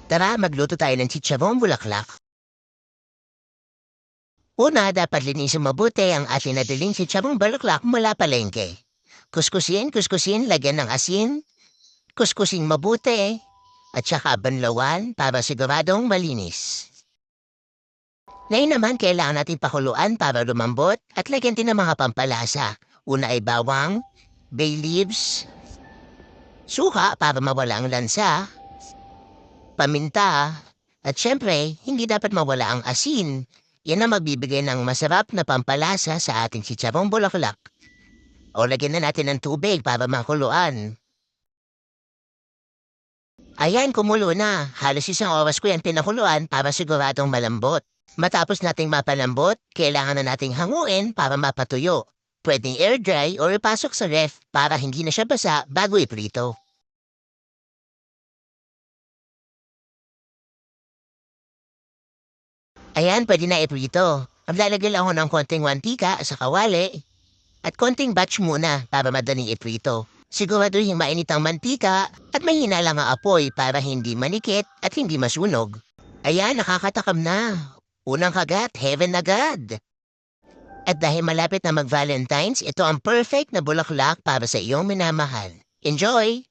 Tara, magluto tayo ng chicharong bulaklak. Una, dapat linisin mabuti ang ating nadaling chicharong bulaklak mula palengke. Kuskusin, lagyan ng asin, kuskusin mabuti, at saka banlawan para siguradong malinis. Ngayon naman, kailangan natin pakuluan para lumambot at lagyan din ng mga pampalasa. Una ay bawang, bay leaves, suka para mawala ang lansa, paminta, at syempre, hindi dapat mawala ang asin. Yan ang magbibigay ng masarap na pampalasa sa ating chicharong bulaklak. O lagyan na natin ng tubig para makuluan. Ayan, kumulo na. Halos isang oras ko yan pinakuluan para siguradong malambot. Matapos nating mapalambot, kailangan na nating hanguin para mapatuyo. Pwedeng air dry o ipasok sa ref para hindi na siya basa bago iprito. Ayan, pwede na iprito. Maglalagay lang ako ng konting mantika sa kawali at konting batch muna para madaling iprito. Siguraduhin mainit ang mantika at mahina lang ang apoy para hindi manikit at hindi masunog. Ayan, nakakatakam na. Unang kagat, heaven agad. At dahil malapit na mag-Valentine's, ito ang perfect na bulaklak para sa iyong minamahal. Enjoy!